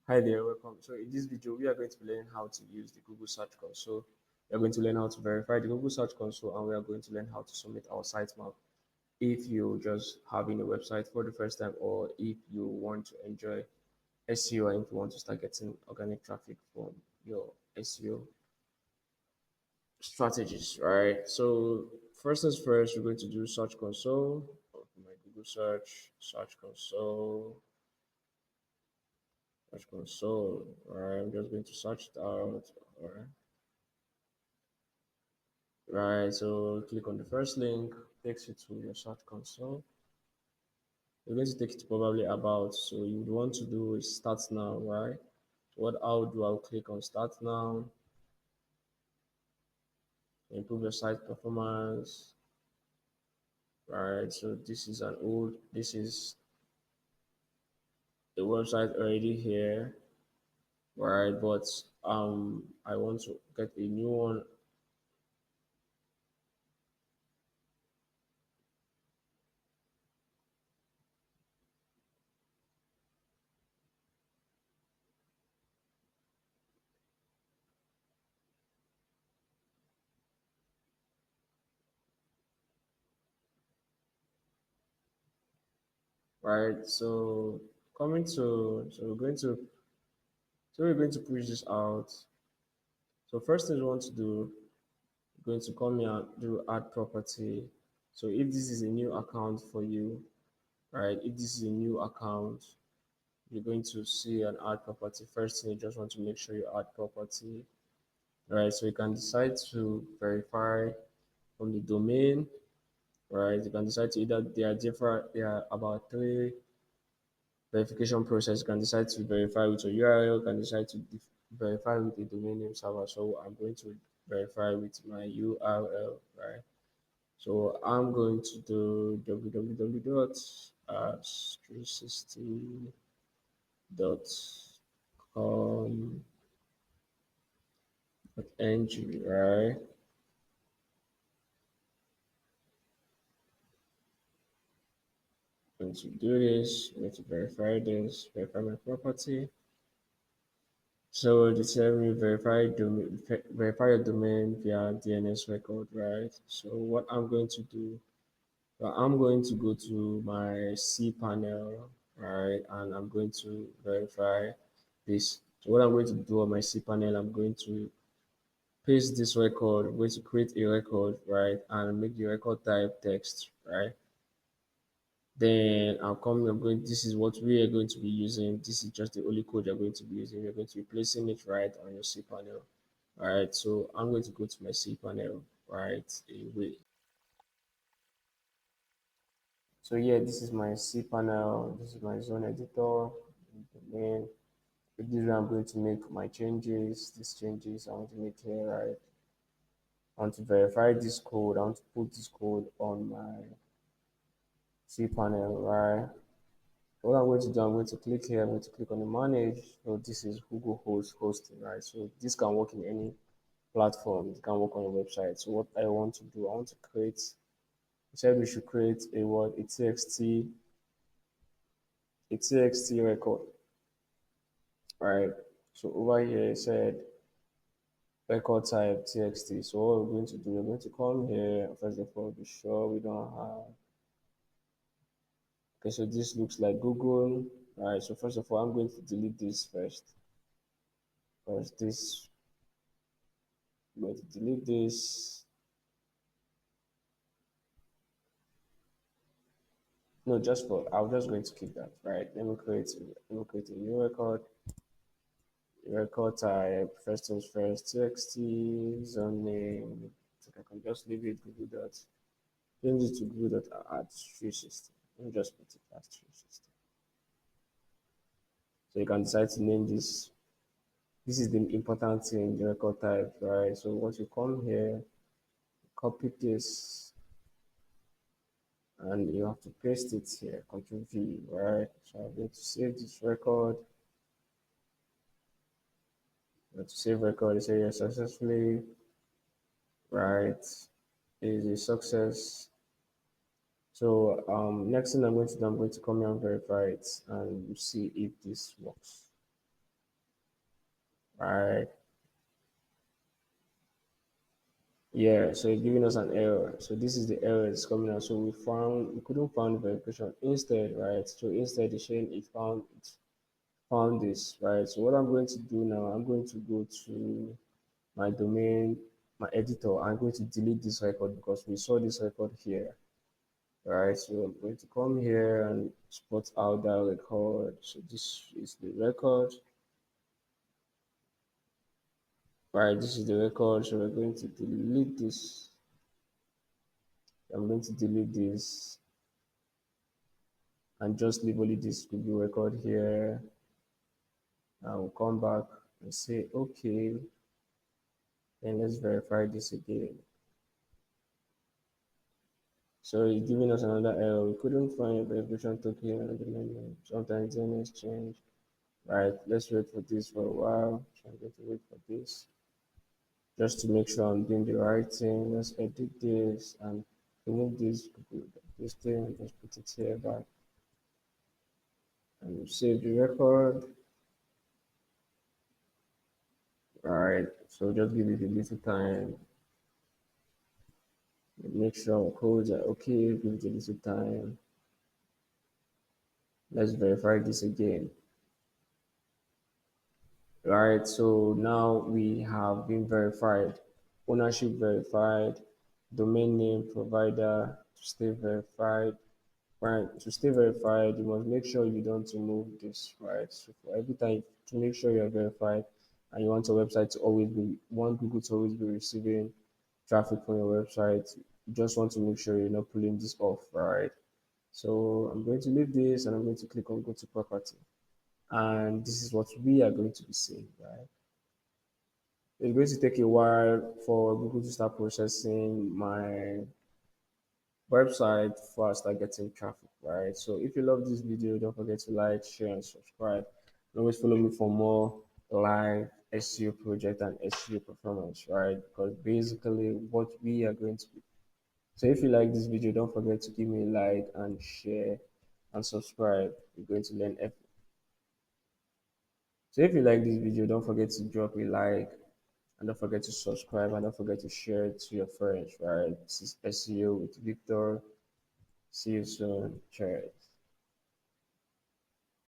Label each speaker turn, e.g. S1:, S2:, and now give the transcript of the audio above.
S1: Hi there, welcome. So in this video, we are going to be learning how to use the Google Search Console. We are going to learn how to verify the Google Search Console, and we are going to learn how to submit our sitemap. If you just having a website for the first time, or if you want to enjoy SEO, and if you want to start getting organic traffic from your SEO strategies, right? So first things first, we're going to do Search Console. Open my Google Search Console. Search console. Alright, I'm just going to search it out. Alright. Right, so click on the first link, takes you to your search console. You're going to take it probably about. So you would want to do is start now, right? So what I'll do, I'll click on start now, improve your site performance. Right, so this is the website already here, right? But I want to get a new one. Right, so coming to we're going to push this out. So first thing we want to do, we're going to come here and do add property. So if this is a new account for you, right? If this is a new account, you're going to see an add property. First thing, you just want to make sure you add property, right? So you can decide to verify from the domain, right? You can decide to either there are about three verification process. You can decide to verify with your URL, you can decide to verify with the domain name server. So I'm going to verify with my URL, right? So I'm going to do www.360.com.ng, right? I'm going to do this, I'm going to verify this, verify my property. So they tell me verify your domain via DNS record, right? So what I'm going to do, I'm going to go to my cPanel, right? And I'm going to verify this. So what I'm going to do on my cPanel, I'm going to paste this record. I'm going to create a record, right? And make the record type text, right? Then I'm going, this is what we are going to be using. This is just the only code you're going to be using. You're going to be placing it right on your cPanel. All right, so I'm going to go to my cPanel right away. So yeah, this is my cPanel. This is my zone editor. Then this is where I'm going to make my changes. These changes I want to make here, right? I want to verify this code. I want to put this code on my cPanel, right? What I'm going to do, I'm going to click here, I'm going to click on the manage. So this is Google host hosting, right? So this can work in any platform, it can work on a website. So what I want to do, I want to create, I said we should create a what, a TXT record, right? So over here it said record type TXT. So what we're going to do, we're going to come here, first of all, be sure we don't have, okay, so this looks like Google, right? So first of all, I'm going to delete this first, because this, I'm going to delete this. No, just for, I'm just going to keep that, right? Let me create a new record. Record type, first things first, txt, zone name. I think I can just leave it Google dot. Change it to Google dot at 360. Let me just put it as 360. So you can decide to name this. This is the important thing, the record type, right? So once you come here, copy this, and you have to paste it here, Control V, right? So I'm going to save this record. To save record, say you're successfully, right? Is a success. So next thing I'm going to do, I'm going to come here and verify it and see if this works. right? Yeah, so it's giving us an error. So this is the error that's coming out. So we couldn't find the verification instead, right? So instead the chain it found this, right? So what I'm going to do now, I'm going to go to my domain, my editor. I'm going to delete this record because we saw this record here, right? So I'm going to come here and spot out that record. So this is the record, right? This is the record. So we're going to delete this. I'm going to delete this and just label it this Google record here. I will come back and say, okay, then let's verify this again. So it's giving us another error. We couldn't find a verification token on the menu. Sometimes DNS change. Right, let's wait for this for a while. So I'm going to wait for this just to make sure I'm doing the right thing. Let's edit this and remove this thing and just put it here back and save the record. Alright, so just give it a little time. Make sure our codes are okay, give it a little time. Let's verify this again. Right, so now we have been verified. Ownership verified, domain name provider to stay verified. Right, to stay verified, you must make sure you don't remove this, right? So for every time to make sure you're verified and you want your website to always be want Google to always be receiving traffic from your website, you just want to make sure you're not pulling this off, right? So I'm going to leave this and I'm going to click on go to property. And this is what we are going to be seeing, right? It's going to take a while for Google to start processing my website before I start getting traffic, right? So if you love this video, don't forget to like, share, and subscribe. And always follow me for more live SEO project and SEO performance, right? Because basically what we are going to be. So if you like this video, don't forget to give me a like and share and subscribe. You're going to learn everything. So if you like this video, don't forget to drop a like and don't forget to subscribe and don't forget to share it to your friends, right? This is SEO with Victor. See you soon. Cheers.